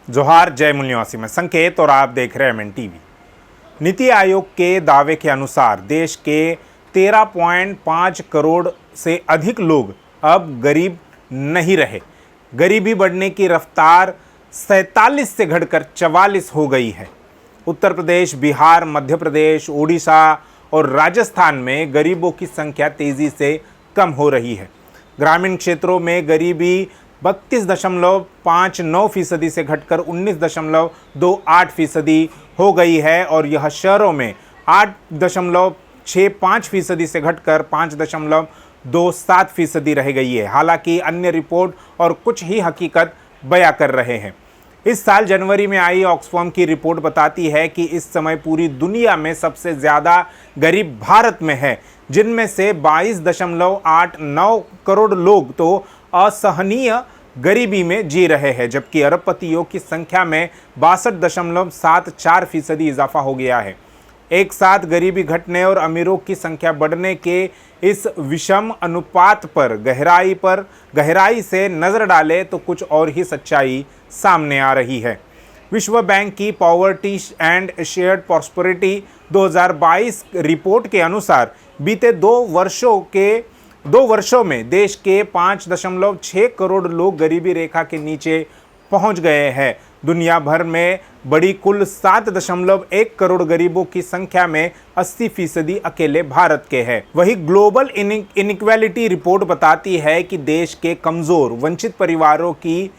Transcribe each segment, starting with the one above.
जोहार, जय मूल निवासी में संकेत और आप देख रहे हैं एमएन टीवी। नीति आयोग के दावे के अनुसार देश के 13.5 करोड़ से अधिक लोग अब गरीब नहीं रहे। गरीबी बढ़ने की रफ्तार 47 से घटकर 44 हो गई है। उत्तर प्रदेश, बिहार, मध्य प्रदेश, उड़ीसा और राजस्थान में गरीबों की संख्या तेजी से कम हो रही है। ग्रामीण क्षेत्रों में गरीबी 32.59% से घटकर 19.28% हो गई है और यह शहरों में 8.65% से घटकर 5.27% रह गई है। हालांकि अन्य रिपोर्ट और कुछ ही हकीकत बयां कर रहे हैं। इस साल जनवरी में आई ऑक्सफैम की रिपोर्ट बताती है कि इस समय पूरी दुनिया में सबसे ज़्यादा गरीब भारत में है, जिनमें से 22.89 करोड़ लोग तो असहनीय गरीबी में जी रहे हैं, जबकि अरबपतियों की संख्या में 62.74% इजाफा हो गया है। एक साथ गरीबी घटने और अमीरों की संख्या बढ़ने के इस विषम अनुपात पर गहराई से नज़र डालें तो कुछ और ही सच्चाई सामने आ रही है। विश्व बैंक की poverty and shared prosperity 2022 report के अनुसार बीते दो वर्षों में देश के 5.6 करोड़ लोग गरीबी रेखा के नीचे पहुंच गए हैं। दुनिया भर में बड़ी कुल 7.1 करोड़ गरीबों की संख्या में 80% अकेले भारत के हैं। वही ग्लोबल इनइक्वालिटी रिपोर्ट बताती है कि देश के कमजोर वंचित परिवारों की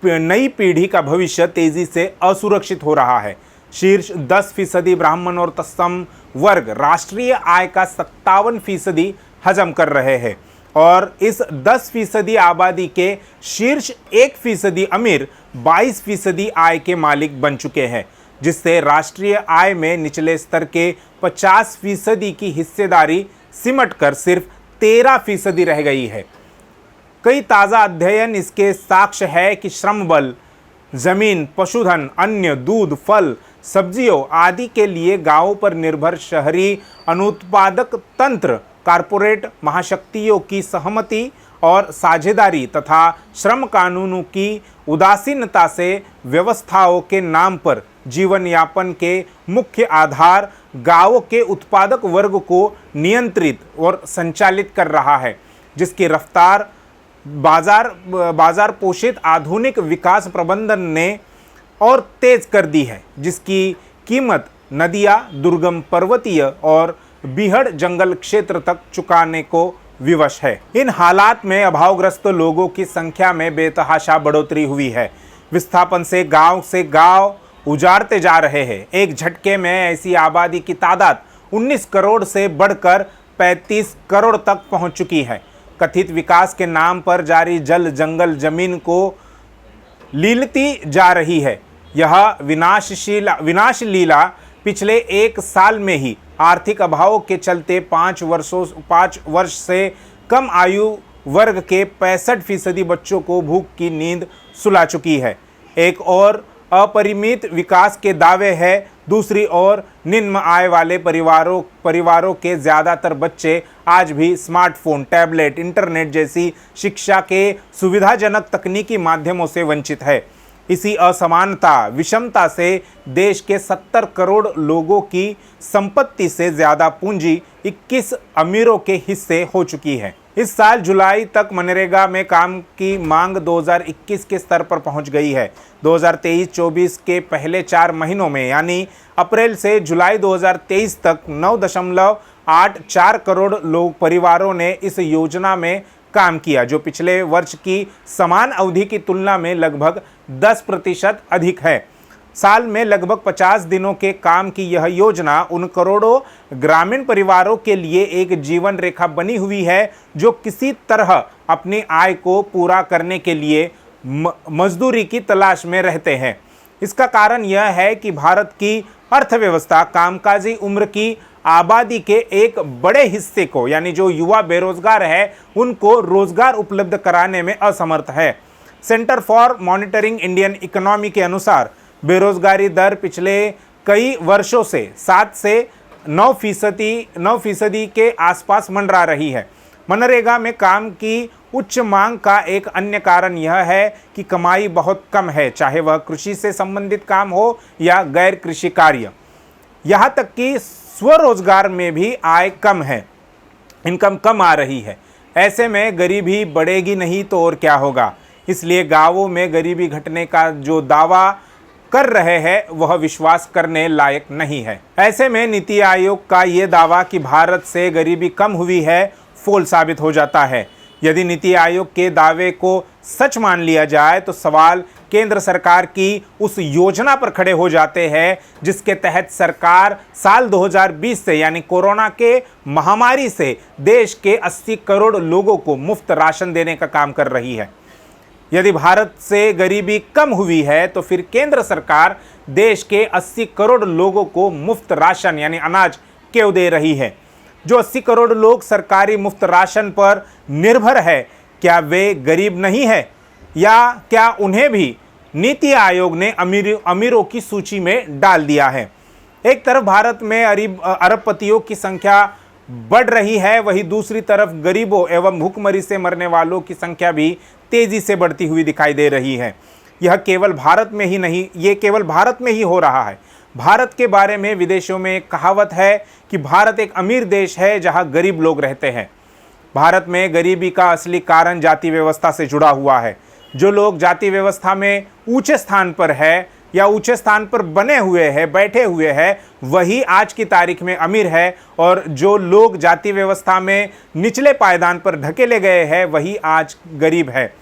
नई पीढ़ी का भविष्य तेजी से असुरक्षित हो रहा है। शीर्ष 10% ब्राह्मण और तत्सम वर्ग राष्ट्रीय आय का 57% हजम कर रहे हैं और इस 10% आबादी के शीर्ष 1% अमीर 22% आय के मालिक बन चुके हैं, जिससे राष्ट्रीय आय में निचले स्तर के 50% की हिस्सेदारी सिमटकर सिर्फ 13% रह गई है। कई ताज़ा अध्ययन इसके साक्ष्य है कि श्रम बल, जमीन, पशुधन, अन्य, दूध, फल, सब्जियों आदि के लिए गांवों पर निर्भर शहरी अनुत्पादक तंत्र, कारपोरेट महाशक्तियों की सहमति और साझेदारी तथा श्रम कानूनों की उदासीनता से व्यवस्थाओं के नाम पर जीवन यापन के मुख्य आधार गांवों के उत्पादक वर्ग को नियंत्रित और संचालित कर रहा है, जिसकी रफ्तार बाजार पोषित आधुनिक विकास प्रबंधन ने और तेज कर दी है, जिसकी कीमत नदियां, दुर्गम पर्वतीय और बीहड़ जंगल क्षेत्र तक चुकाने को विवश है। इन हालात में अभावग्रस्त लोगों की संख्या में बेतहाशा बढ़ोतरी हुई है। विस्थापन से गांव उजाड़ते जा रहे हैं। एक झटके में ऐसी आबादी की तादाद 19 करोड़ से बढ़कर 35 करोड़ तक पहुंच चुकी है। कथित विकास के नाम पर जारी जल जंगल जमीन को लीलती जा रही है। यह विनाश लीला पिछले एक साल में ही आर्थिक अभाव के चलते 5 वर्ष से कम आयु वर्ग के 65% बच्चों को भूख की नींद सुला चुकी है। एक और अपरिमित विकास के दावे है, दूसरी ओर निम्न आय वाले परिवारों के ज़्यादातर बच्चे आज भी स्मार्टफोन, टैबलेट, इंटरनेट जैसी शिक्षा के सुविधाजनक तकनीकी माध्यमों से वंचित है। इसी असमानता, विषमता से देश के 70 करोड़ लोगों की संपत्ति से ज़्यादा पूंजी 21 अमीरों के हिस्से हो चुकी है। इस साल जुलाई तक मनरेगा में काम की मांग 2021 के स्तर पर पहुंच गई है। 2023-24 के पहले 4 महीनों में यानी अप्रैल से जुलाई 2023 तक 9.84 करोड़ परिवारों ने इस योजना में काम किया, जो पिछले वर्ष की समान अवधि की तुलना में लगभग 10% अधिक है। साल में लगभग 50 दिनों के काम की यह योजना उन करोड़ों ग्रामीण परिवारों के लिए एक जीवन रेखा बनी हुई है, जो किसी तरह अपनी आय को पूरा करने के लिए मजदूरी की तलाश में रहते हैं। इसका कारण यह है कि भारत की अर्थव्यवस्था कामकाजी उम्र की आबादी के एक बड़े हिस्से को, यानी जो युवा बेरोजगार है, उनको रोजगार उपलब्ध कराने में असमर्थ है। Centre for monitoring Indian economy के अनुसार बेरोजगारी दर पिछले कई वर्षों से 7 से 9% के आसपास मंडरा रही है। मनरेगा में काम की उच्च मांग का एक अन्य कारण यह है कि कमाई बहुत कम है, चाहे वह कृषि से संबंधित काम हो या गैर कृषि कार्य। यहाँ तक कि स्वरोजगार में भी आय कम है, इनकम कम आ रही है। ऐसे में गरीबी बढ़ेगी नहीं तो और क्या होगा। इसलिए गांवों में गरीबी घटने का जो दावा कर रहे हैं वह विश्वास करने लायक नहीं है। ऐसे में नीति आयोग का ये दावा कि भारत से गरीबी कम हुई है फोल साबित हो जाता है। यदि नीति आयोग के दावे को सच मान लिया जाए तो सवाल केंद्र सरकार की उस योजना पर खड़े हो जाते हैं जिसके तहत सरकार साल 2020 से यानी कोरोना के महामारी से देश के 80 करोड़ लोगों को मुफ्त राशन देने का काम कर रही है। यदि भारत से गरीबी कम हुई है तो फिर केंद्र सरकार देश के 80 करोड़ लोगों को मुफ्त राशन यानी अनाज क्यों दे रही है। जो 80 करोड़ लोग सरकारी मुफ्त राशन पर निर्भर है, क्या वे गरीब नहीं है, या क्या उन्हें भी नीति आयोग ने अमीरों की सूची में डाल दिया है। एक तरफ भारत में अरबपतियों की संख्या बढ़ रही है, वहीं दूसरी तरफ गरीबों एवं भूखमरी से मरने वालों की संख्या भी तेजी से बढ़ती हुई दिखाई दे रही है। यह केवल भारत में ही नहीं, ये केवल भारत में ही हो रहा है। भारत के बारे में विदेशों में एक कहावत है कि भारत एक अमीर देश है जहां गरीब लोग रहते हैं। भारत में गरीबी का असली कारण जाति व्यवस्था से जुड़ा हुआ है। जो लोग जाति व्यवस्था में ऊंचे स्थान पर है या ऊंचे स्थान पर बने हुए हैं, बैठे हुए हैं, वही आज की तारीख में अमीर है, और जो लोग जाति व्यवस्था में निचले पायदान पर ढकेले गए हैं वही आज गरीब है।